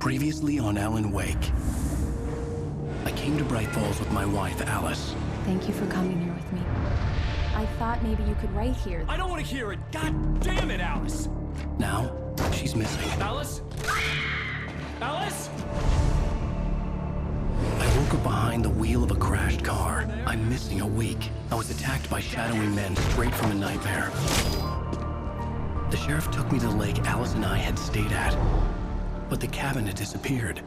Previously on Alan Wake. I came to Bright Falls with my wife, Alice. Thank you for coming here with me. I thought maybe you could write here. I don't want to hear it! God damn it, Alice! Now, she's missing. Alice? Alice? I woke up behind the wheel of a crashed car. I'm missing a week. I was attacked by shadowy men straight from a nightmare. The sheriff took me to the lake Alice and I had stayed at, but the cabin had disappeared.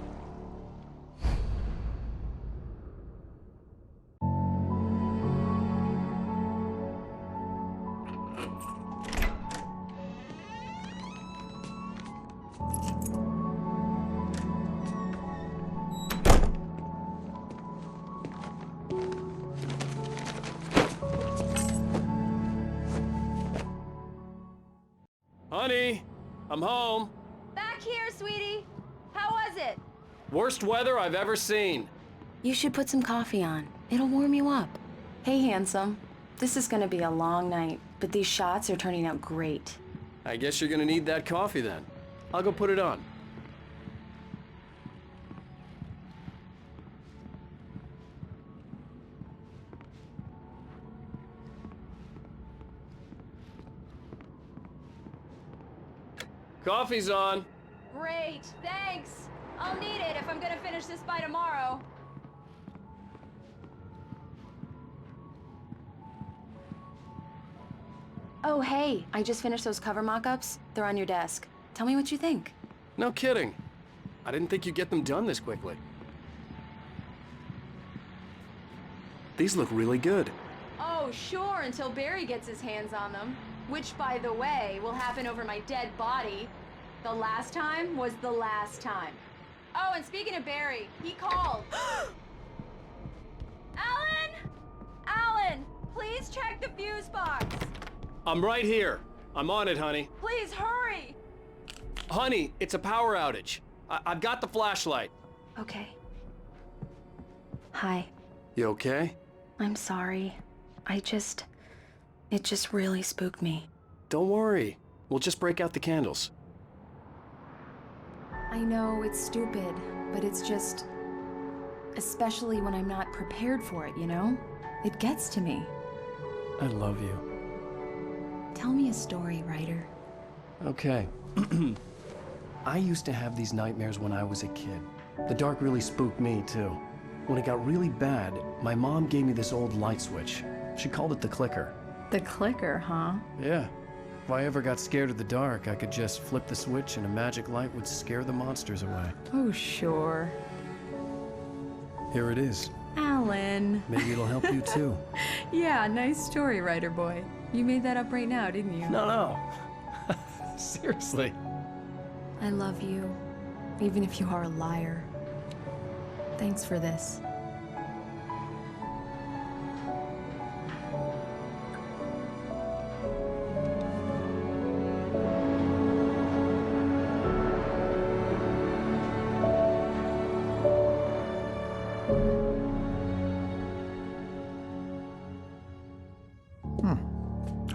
Honey, I'm home. Back here, sweetie. How was it? Worst weather I've ever seen. You should put some coffee on. It'll warm you up. Hey, handsome. This is gonna be a long night, but these shots are turning out great. I guess you're gonna need that coffee then. I'll go put it on. Coffee's on. Great, thanks. I'll need it if I'm gonna finish this by tomorrow. Oh, hey, I just finished those cover mock-ups. They're on your desk. Tell me what you think. No kidding. I didn't think you'd get them done this quickly. These look really good. Oh, sure, until Barry gets his hands on them. Which, by the way, will happen over my dead body. The last time was the last time. Oh, and speaking of Barry, he called. Alan! Alan, please check the fuse box. I'm right here. I'm on it, honey. Please hurry. Honey, it's a power outage. I've got the flashlight. Okay. Hi. You okay? I'm sorry. It just really spooked me. Don't worry. We'll just break out the candles. I know it's stupid, but it's just... especially when I'm not prepared for it, you know? It gets to me. I love you. Tell me a story, writer. Okay. I used to have these nightmares when I was a kid. The dark really spooked me, too. When it got really bad, my mom gave me this old light switch. She called it the clicker. The clicker, huh? Yeah. If I ever got scared of the dark, I could just flip the switch and a magic light would scare the monsters away. Oh, sure. Here it is. Alan. Maybe it'll help you, too. Yeah, nice story, writer boy. You made that up right now, didn't you? No. Seriously. I love you, even if you are a liar. Thanks for this.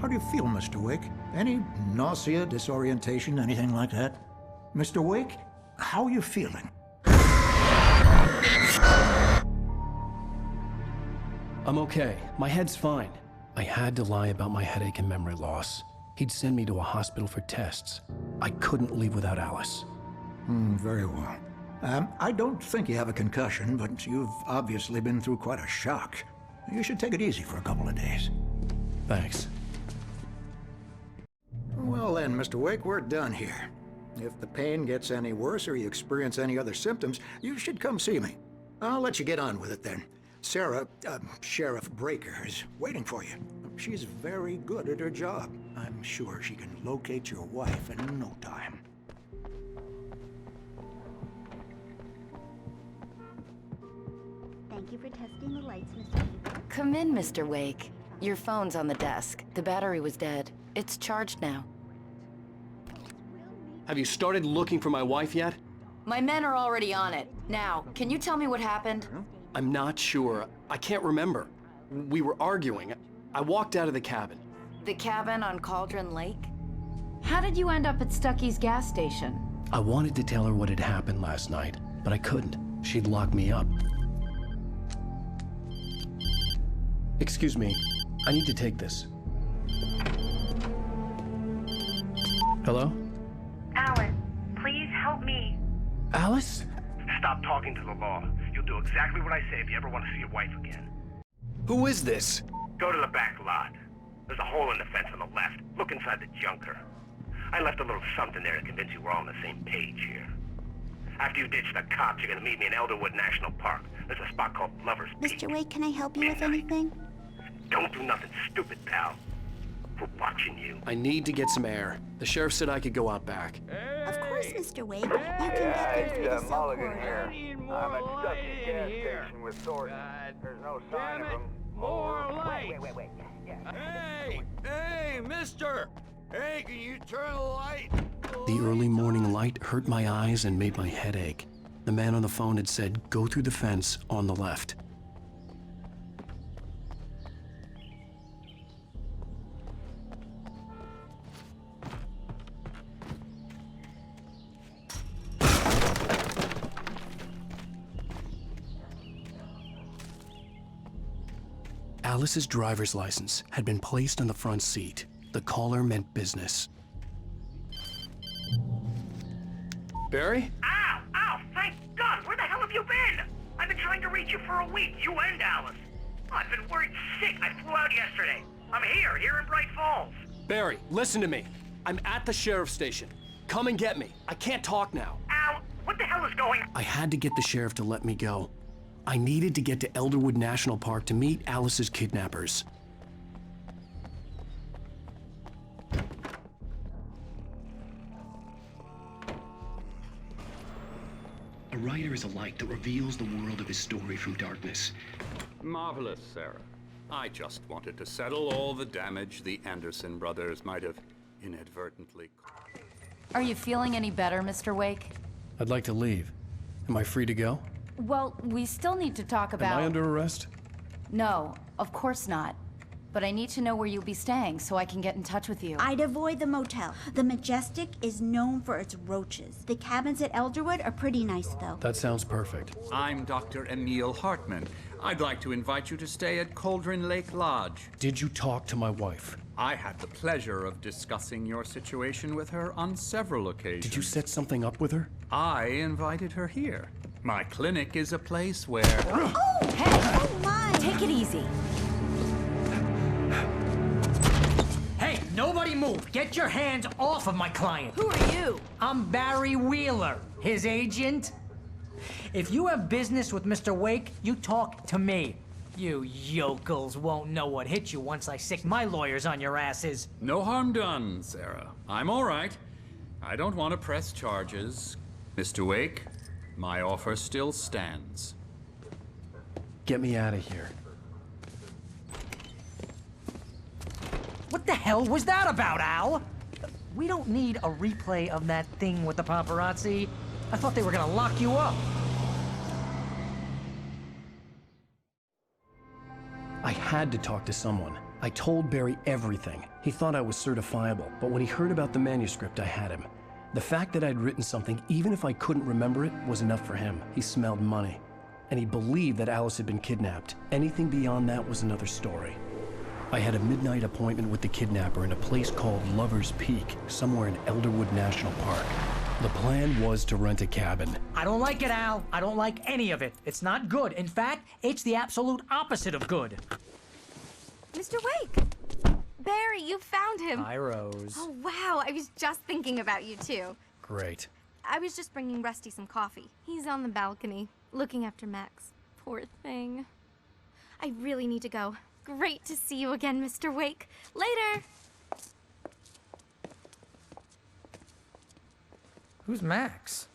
How do you feel, Mr. Wake? Any nausea, disorientation, anything like that? Mr. Wake, how are you feeling? I'm okay. My head's fine. I had to lie about my headache and memory loss. He'd send me to a hospital for tests. I couldn't leave without Alice. Very well. I don't think you have a concussion, but you've obviously been through quite a shock. You should take it easy for a couple of days. Thanks. Well then, Mr. Wake, we're done here. If the pain gets any worse or you experience any other symptoms, you should come see me. I'll let you get on with it then. Sarah, Sheriff Breaker, is waiting for you. She's very good at her job. I'm sure she can locate your wife in no time. Thank you for testing the lights, Mr. Weaver. Come in, Mr. Wake. Your phone's on the desk. The battery was dead. It's charged now. Have you started looking for my wife yet? My men are already on it. Now, can you tell me what happened? I'm not sure. I can't remember. We were arguing. I walked out of the cabin. The cabin on Cauldron Lake? How did you end up at Stucky's gas station? I wanted to tell her what had happened last night, but I couldn't. She'd lock me up. Excuse me, I need to take this. Hello? Alan, please help me. Alice? Stop talking to the law. You'll do exactly what I say if you ever want to see your wife again. Who is this? Go to the back lot. There's a hole in the fence on the left. Look inside the junker. I left a little something there to convince you we're all on the same page here. After you ditch the cops, you're gonna meet me in Elderwood National Park. There's a spot called Lover's Peak. Mr. Wake, can I help you with anything? Don't do nothing stupid, pal. We're watching you. I need to get some air. The sheriff said I could go out back. Of course, Mr. Wake. You can get there through the cell corridor. I'm at Dusty gas station with Thornton. There's no sign of him. More light! Wait. Yeah. Hey, mister! Hey, can you turn the light? The early morning light hurt my eyes and made my head ache. The man on the phone had said, go through the fence on the left. Alice's driver's license had been placed on the front seat. The caller meant business. Barry? Ow! Thank God! Where the hell have you been? I've been trying to reach you for a week, you and Alice. I've been worried sick. I flew out yesterday. I'm here in Bright Falls. Barry, listen to me. I'm at the sheriff's station. Come and get me. I can't talk now. Al, what the hell is going on? I had to get the sheriff to let me go. I needed to get to Elderwood National Park to meet Alice's kidnappers. A writer is a light that reveals the world of his story from darkness. Marvelous, Sarah. I just wanted to settle all the damage the Anderson brothers might have inadvertently caused. Are you feeling any better, Mr. Wake? I'd like to leave. Am I free to go? Well, we still need to talk about... Am I under arrest? No, of course not. But I need to know where you'll be staying so I can get in touch with you. I'd avoid the motel. The Majestic is known for its roaches. The cabins at Elderwood are pretty nice, though. That sounds perfect. I'm Dr. Emil Hartman. I'd like to invite you to stay at Cauldron Lake Lodge. Did you talk to my wife? I had the pleasure of discussing your situation with her on several occasions. Did you set something up with her? I invited her here. My clinic is a place where... Oh! Hey! Oh, my! Take it easy. Hey, nobody move! Get your hands off of my client! Who are you? I'm Barry Wheeler, his agent. If you have business with Mr. Wake, you talk to me. You yokels won't know what hit you once I sick my lawyers on your asses. No harm done, Sarah. I'm all right. I don't want to press charges. Mr. Wake, my offer still stands. Get me out of here. What the hell was that about, Al? We don't need a replay of that thing with the paparazzi. I thought they were gonna lock you up. I had to talk to someone. I told Barry everything. He thought I was certifiable, but when he heard about the manuscript, I had him. The fact that I'd written something, even if I couldn't remember it, was enough for him. He smelled money. And he believed that Alice had been kidnapped. Anything beyond that was another story. I had a midnight appointment with the kidnapper in a place called Lover's Peak, somewhere in Elderwood National Park. The plan was to rent a cabin. I don't like it, Al. I don't like any of it. It's not good. In fact, it's the absolute opposite of good. Mr. Wake! Barry, you found him. Hi, Rose. Oh, wow. I was just thinking about you, too. Great. I was just bringing Rusty some coffee. He's on the balcony, looking after Max. Poor thing. I really need to go. Great to see you again, Mr. Wake. Later! Who's Max?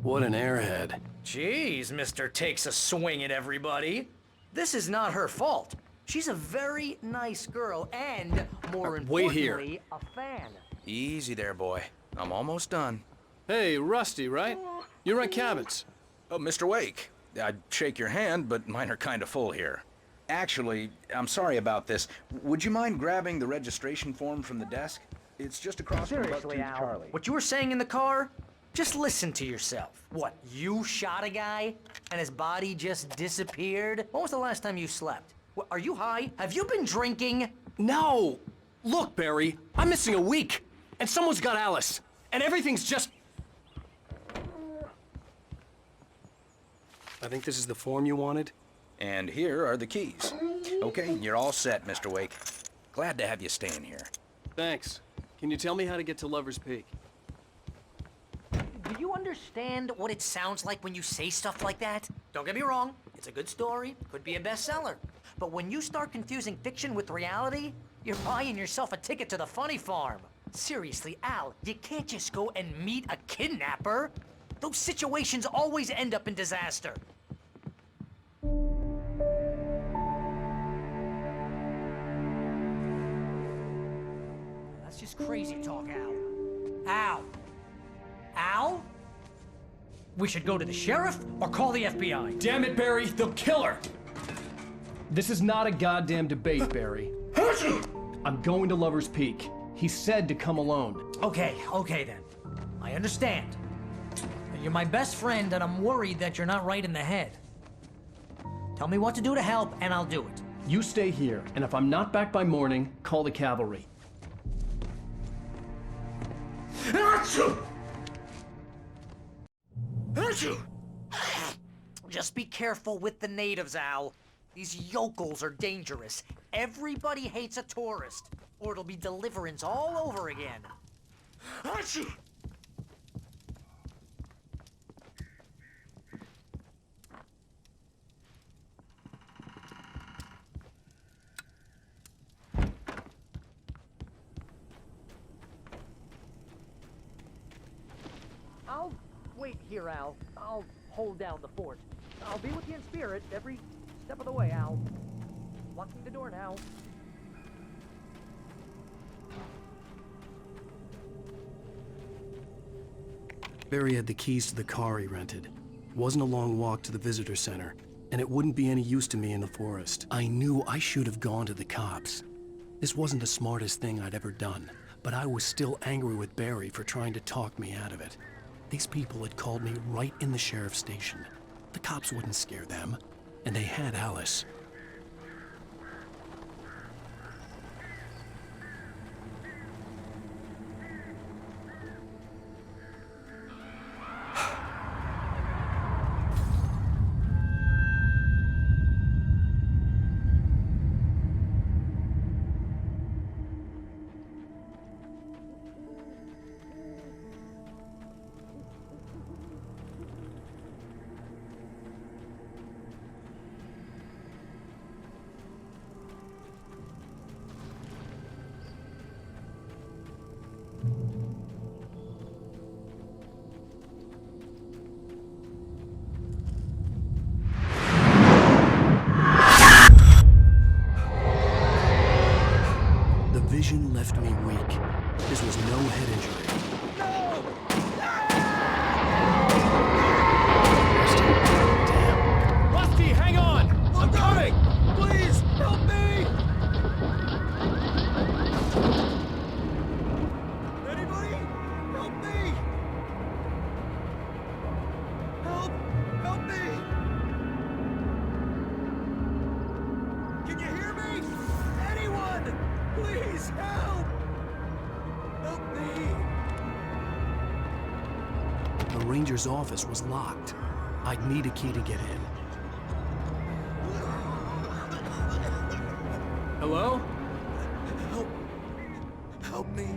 What an airhead. Jeez, Mr. Takes a swing at everybody. This is not her fault. She's a very nice girl and, more Wait here. importantly, a fan. Easy there, boy. I'm almost done. Hey, Rusty, right? You rent cabins. Oh, Mr. Wake. I'd shake your hand, but mine are kind of full here. Actually, I'm sorry about this. Would you mind grabbing the registration form from the desk? It's just across from Seriously, Bucktooth Al, Charlie. what you were saying in the car? Just listen to yourself. What, you shot a guy and his body just disappeared? When was the last time you slept? What, are you high? Have you been drinking? No! Look, Barry, I'm missing a week, and someone's got Alice, and everything's just... I think this is the form you wanted. And here are the keys. Okay, you're all set, Mr. Wake. Glad to have you staying here. Thanks. Can you tell me how to get to Lover's Peak? Do you understand what it sounds like when you say stuff like that? Don't get me wrong, it's a good story, could be a bestseller. But when you start confusing fiction with reality, you're buying yourself a ticket to the funny farm. Seriously, Al, you can't just go and meet a kidnapper. Those situations always end up in disaster. That's just crazy talk, Al. Al! Al? We should go to the sheriff or call the FBI. Damn it, Barry, they'll kill her! This is not a goddamn debate, Barry. I'm going to Lover's Peak. He said to come alone. Okay then. I understand. You're my best friend, and I'm worried that you're not right in the head. Tell me what to do to help, and I'll do it. You stay here, and if I'm not back by morning, call the cavalry. Just be careful with the natives, Al. These yokels are dangerous. Everybody hates a tourist, or it'll be Deliverance all over again. I'll wait here, Al. I'll hold down the fort. I'll be with you in spirit every step of the way, Al. Locking the door now. Barry had the keys to the car he rented. It wasn't a long walk to the visitor center, and it wouldn't be any use to me in the forest. I knew I should have gone to the cops. This wasn't the smartest thing I'd ever done, but I was still angry with Barry for trying to talk me out of it. These people had called me right in the sheriff's station. The cops wouldn't scare them, and they had Alice. Vision left me weak. This was no head injury. Damn. Rusty, hang on! I'm coming! Please, help me! Anybody? Help me! Help! Help me! Can you hear me? Anyone! Please, help! Help me! The ranger's office was locked. I'd need a key to get in. Hello? Help me.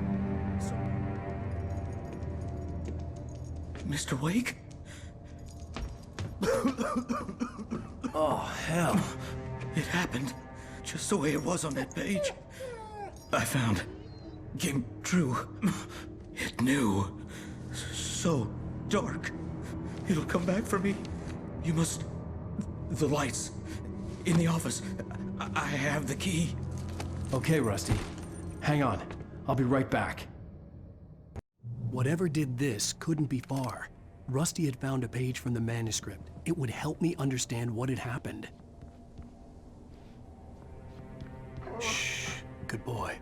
Mr. Wake? Oh, hell. It happened just the way it was on that page. I found. Came true. It knew. So dark. It'll come back for me. You must... The lights. In the office. I have the key. Okay, Rusty. Hang on. I'll be right back. Whatever did this couldn't be far. Rusty had found a page from the manuscript. It would help me understand what had happened. Shh. Good boy.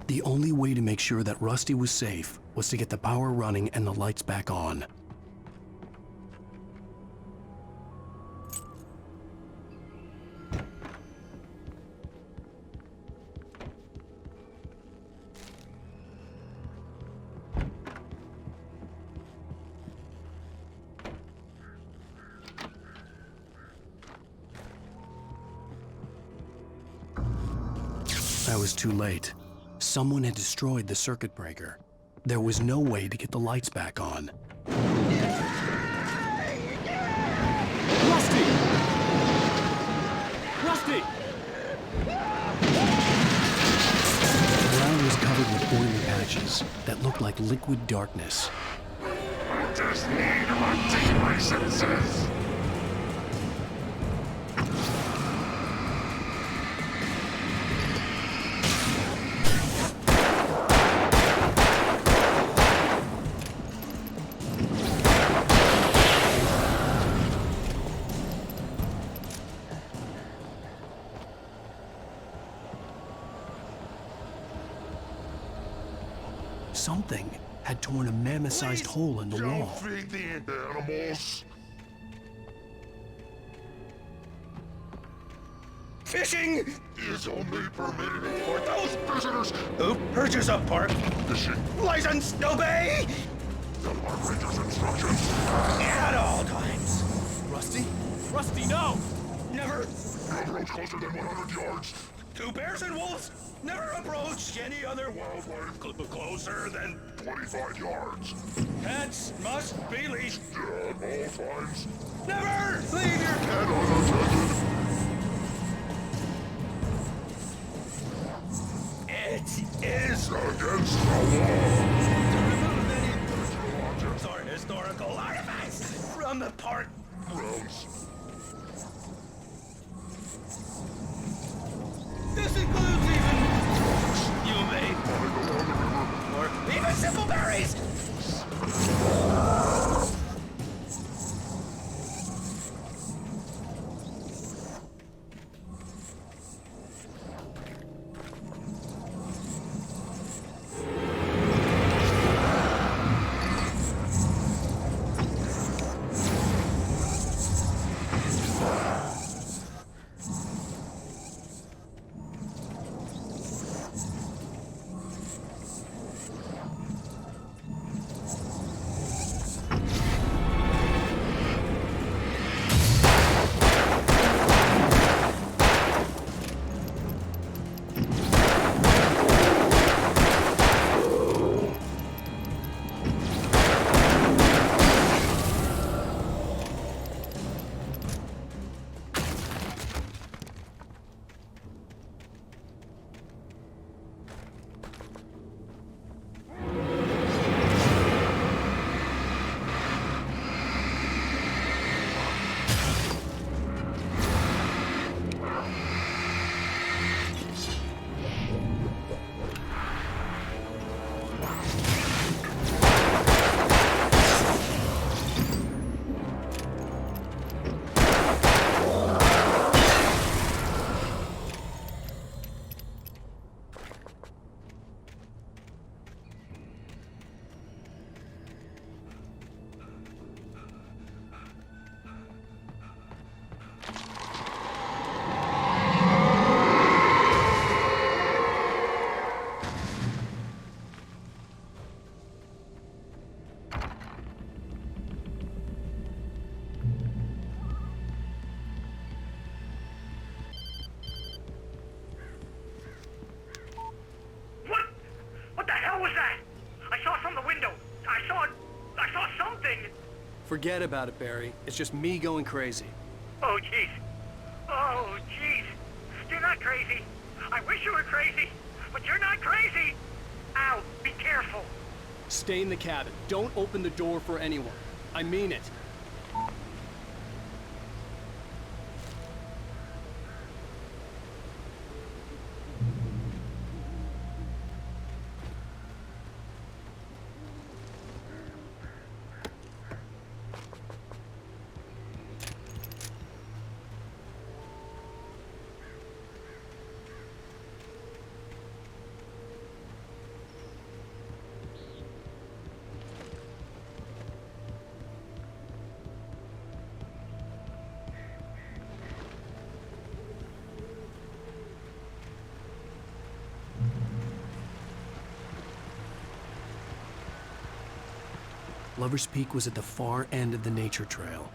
The only way to make sure that Rusty was safe was to get the power running and the lights back on. I was too late. Someone had destroyed the circuit breaker. There was no way to get the lights back on. Rusty! Rusty! The ground was covered with oily patches that looked like liquid darkness. I just need my licenses! Something had torn a mammoth-sized hole in the Don't wall. feed the animals. Fishing Is only permitted for those visitors who purchase a park fishing license obey the park ranger's instructions. at all times. Rusty? Rusty, no! Never. No approach closer than 100 yards. Two bears and wolves never approach any other Wildlife closer than 25 yards. Pets must be leashed. At all times. Never leave your And unattended. It is Against the law. to remove any personal objects or historical artifacts from the park Grounds. This includes even you may or even simple berries. What the hell was that? I saw from the window. I saw something. Forget about it, Barry. It's just me going crazy. Oh, jeez. Oh, jeez. You're not crazy. I wish you were crazy, but you're not crazy. Ow, be careful. Stay in the cabin. Don't open the door for anyone. I mean it. Lover's Peak was at the far end of the nature trail.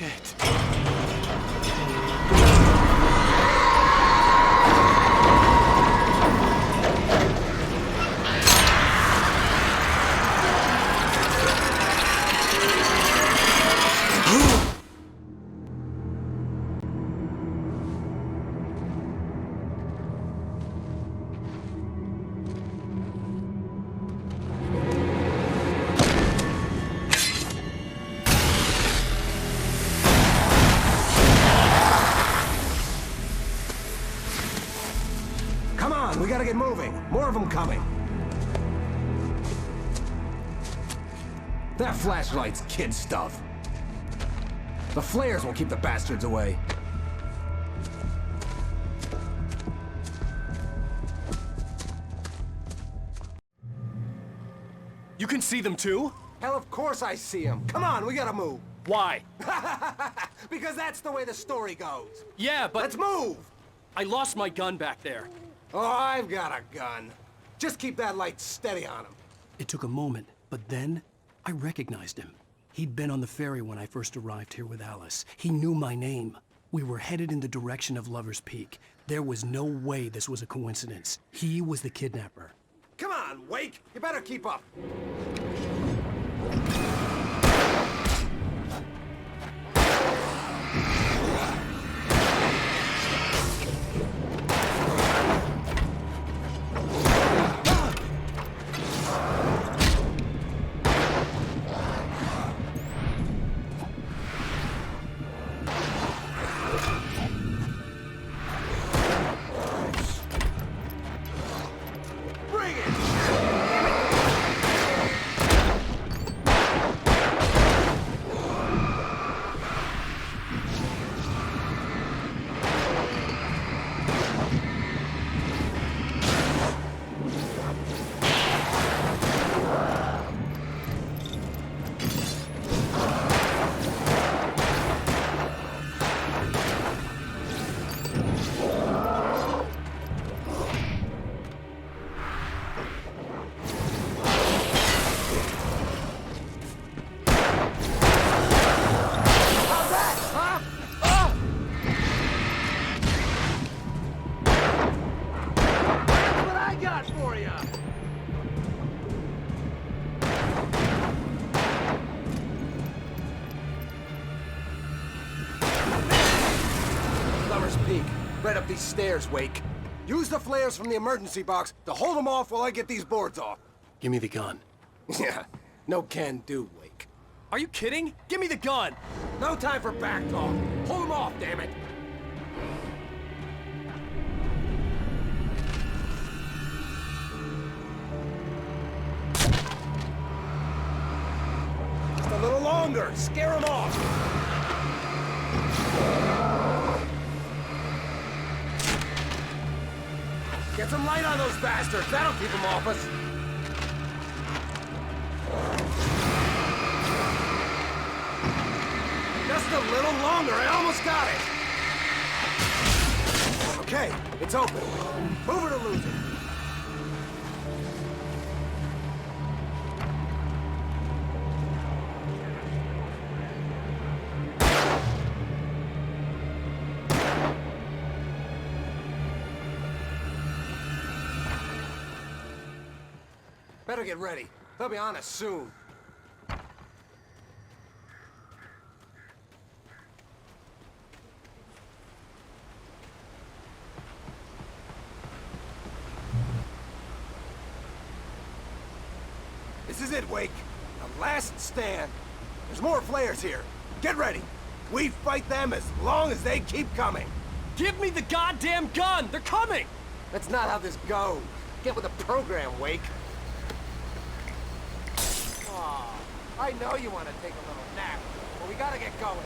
Shit. Come on, we gotta get moving. More of them coming. That flashlight's kid stuff. The flares will keep the bastards away. You can see them too? Hell, of course I see them. Come on, we gotta move. Why? Because that's the way the story goes. Yeah, but... Let's move! I lost my gun back there. Oh, I've got a gun. Just keep that light steady on him. It took a moment, but then I recognized him. He'd been on the ferry when I first arrived here with Alice. He knew my name. We were headed in the direction of Lover's Peak. There was no way this was a coincidence. He was the kidnapper. Come on, Wake! You better keep up. Right up these stairs, Wake. Use the flares from the emergency box to hold them off while I get these boards off. Give me the gun. Yeah, no can do, Wake. Are you kidding? Give me the gun! No time for back talk. Hold them off, damn it. Just a little longer. Scare them off. Get some light on those bastards. That'll keep them off us. Just a little longer. I almost got it. Okay, it's open. Move it or lose it. Better get ready. They'll be on us soon. This is it, Wake. The last stand. There's more flares here. Get ready. We fight them as long as they keep coming. Give me the goddamn gun! They're coming! That's not how this goes. Get with the program, Wake. Aw, I know you want to take a little nap, but we gotta get going.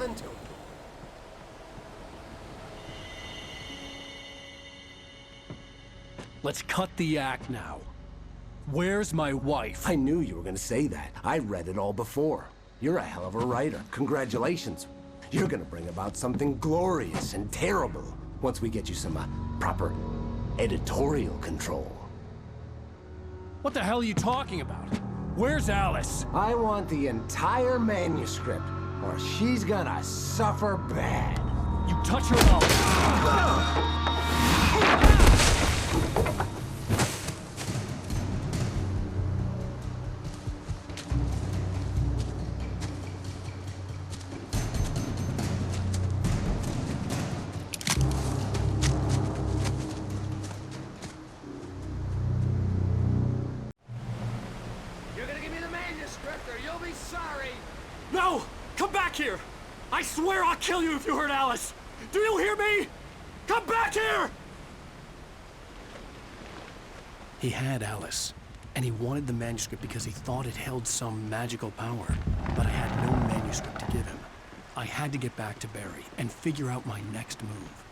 nothing to it. Let's cut the act now. Where's my wife? I knew you were gonna say that. I read it all before. You're a hell of a writer. Congratulations. You're gonna bring about something glorious and terrible once we get you some proper editorial control. What the hell are you talking about? Where's Alice? I want the entire manuscript, or she's gonna suffer bad. You touch her mouth. You're gonna give me the manuscript or you'll be sorry! No! Come back here! I swear I'll kill you if you hurt Alice! Do you hear me? Come back here! He had Alice, and he wanted the manuscript because he thought it held some magical power. But I had no manuscript to give him. I had to get back to Barry and figure out my next move.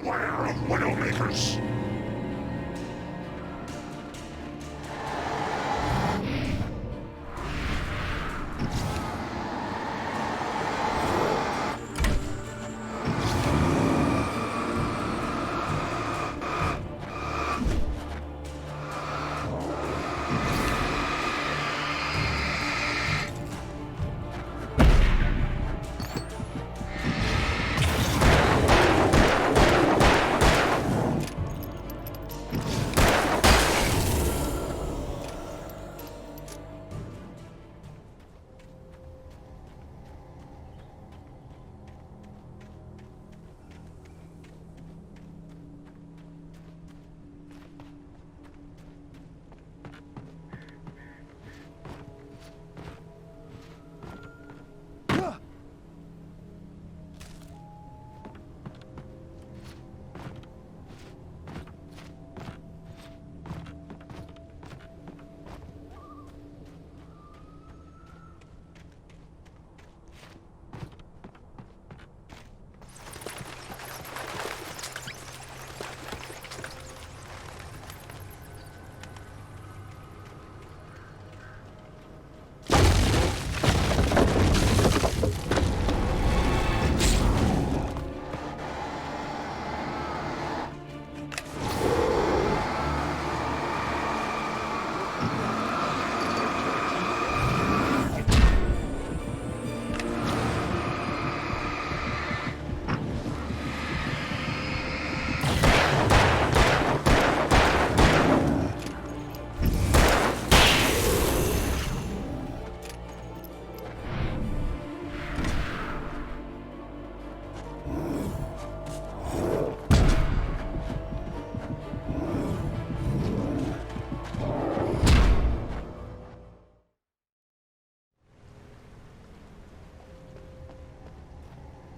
Beware of Widowmakers!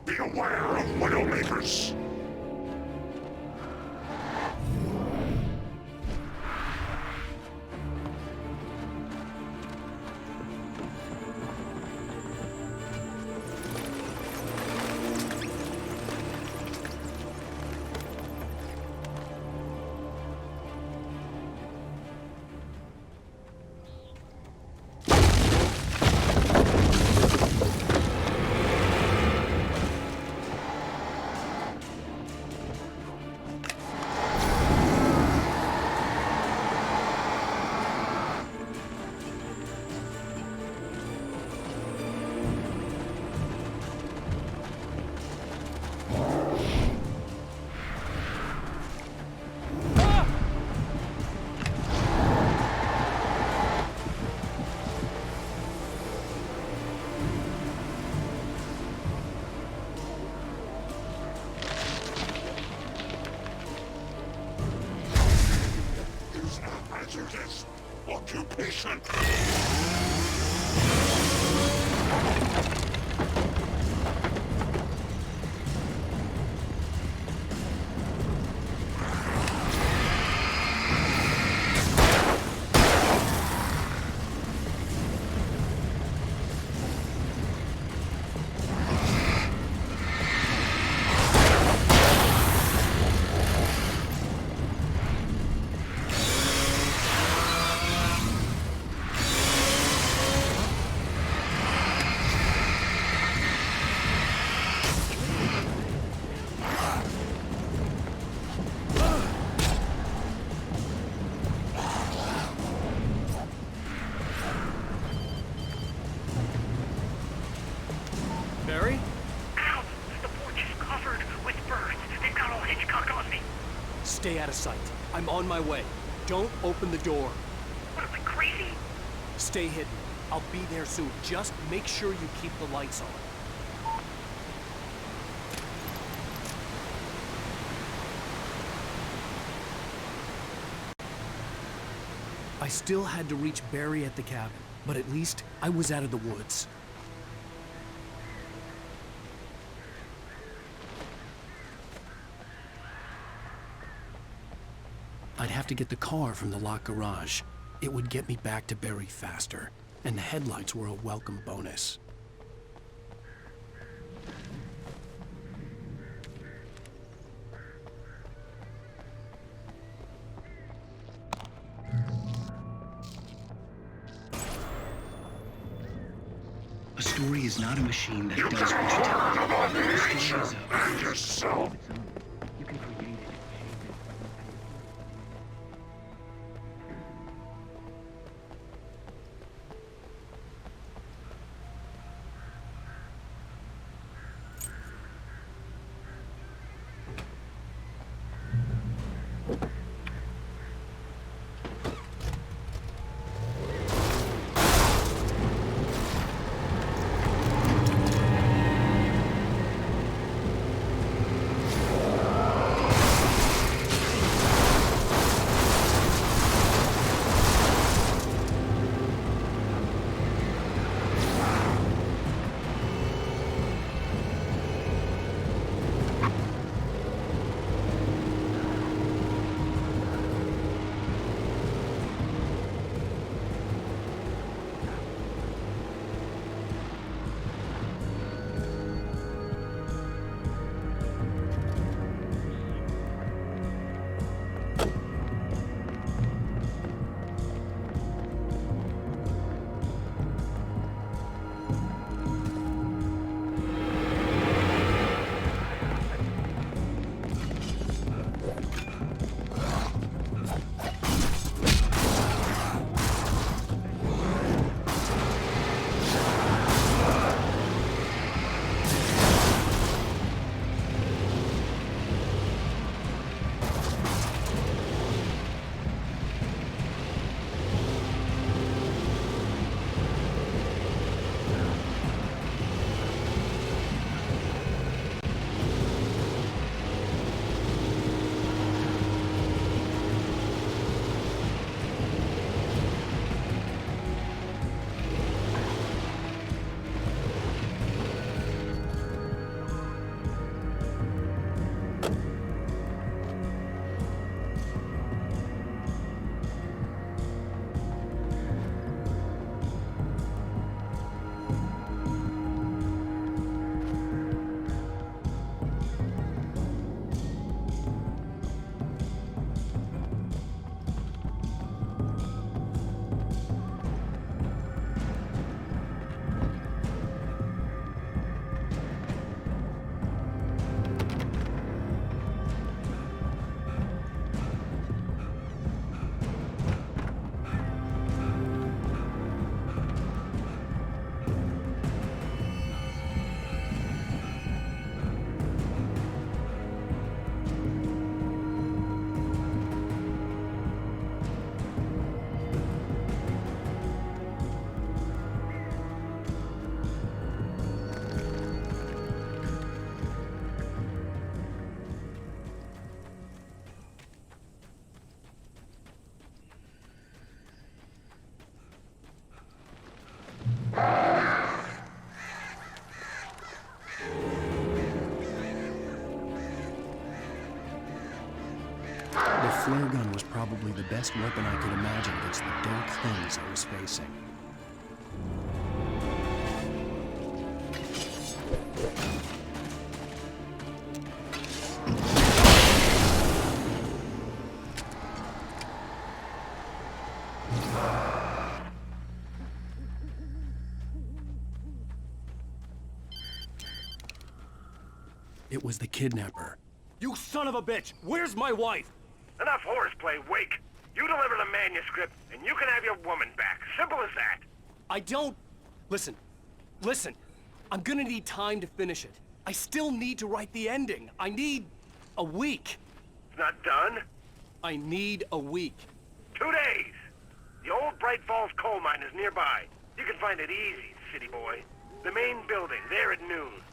Beware of Widowmakers! Hazardous occupation. Barry? Ow! The porch is covered with birds. They've got all Hitchcock on me. Stay out of sight. I'm on my way. Don't open the door. What am I, crazy? Stay hidden. I'll be there soon. Just make sure you keep the lights on. I still had to reach Barry at the cabin, but at least I was out of the woods. I'd have to get the car from the locked garage. It would get me back to Barry faster, and the headlights were a welcome bonus. A story is not a machine that does what you tell it. A story is And yourself. You can create it. The flare gun was probably the best weapon I could imagine against the dark things I was facing. It was the kidnapper. You son of a bitch! Where's my wife? Enough horseplay, Wake. You deliver the manuscript, and you can have your woman back. Simple as that. I don't... Listen. I'm gonna need time to finish it. I still need to write the ending. I need... a week. It's not done? I need a week. 2 days. The old Bright Falls coal mine is nearby. You can find it easy, city boy. The main building, there at noon.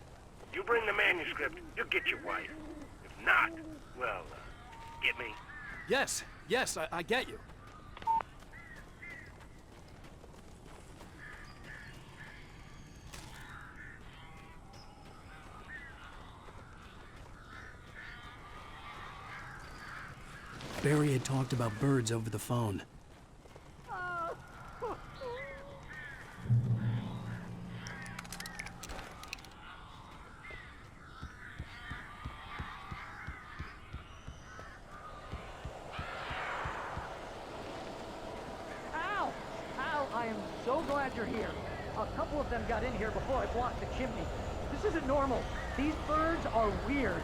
You bring the manuscript, you'll get your wife. If not, well, get me? Yes, I get you. Barry had talked about birds over the phone. Al, I am so glad you're here. A couple of them got in here before I blocked the chimney. This isn't normal. These birds are weird.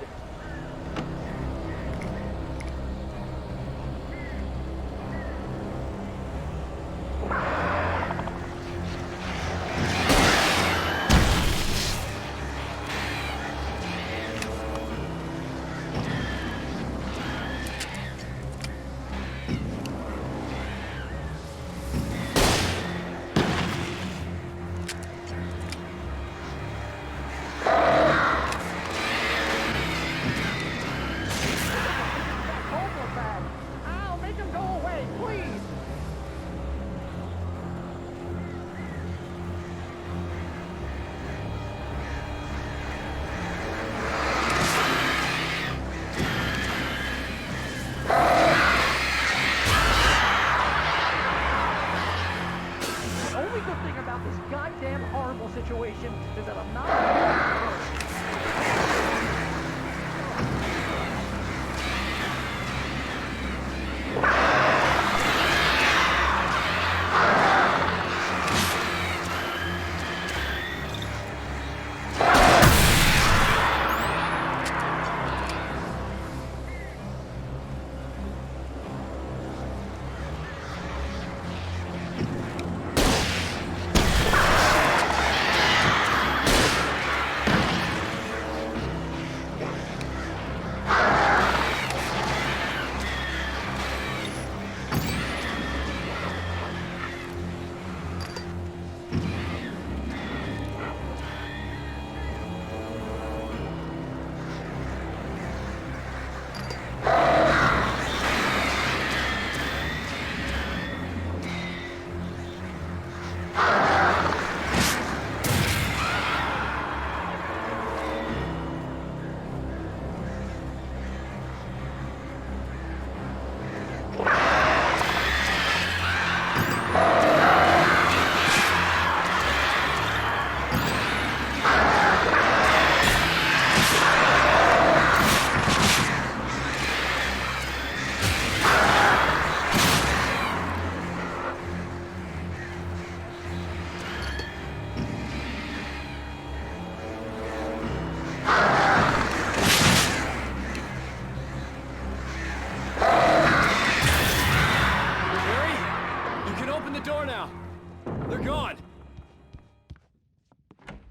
Situation is that I'm not.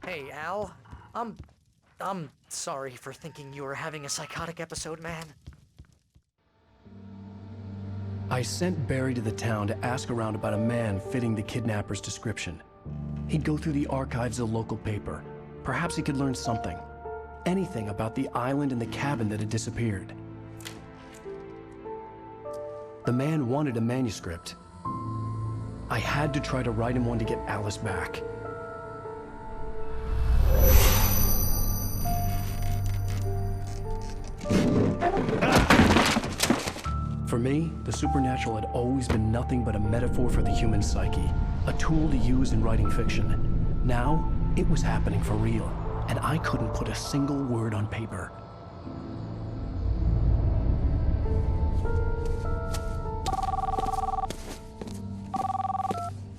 Hey, Al. I'm sorry for thinking you were having a psychotic episode, man. I sent Barry to the town to ask around about a man fitting the kidnapper's description. He'd go through the archives of the local paper. Perhaps he could learn something. Anything about the island and the cabin that had disappeared. The man wanted a manuscript. I had to try to write him one to get Alice back. For me, the supernatural had always been nothing but a metaphor for the human psyche, a tool to use in writing fiction. Now, it was happening for real, and I couldn't put a single word on paper.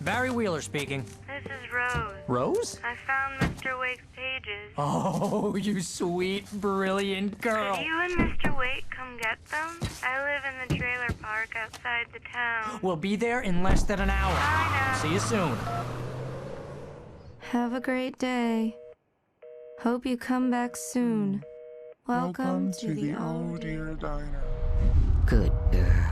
Barry Wheeler speaking. This is Rose. Rose? I found Mr. Wake's pages. Oh, you sweet, brilliant girl. Could you and Mr. Wake come get them? I live in the trailer park outside the town. We'll be there in less than an hour. Bye now. See you soon. Have a great day. Hope you come back soon. Welcome to the Oh Dear Diner. Good girl.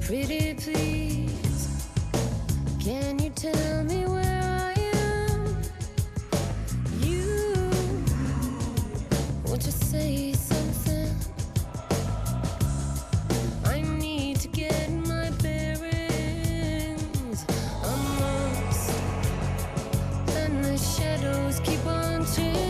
Pretty please, can you tell me where I am? You want to say something? I need to get my bearings amongst the into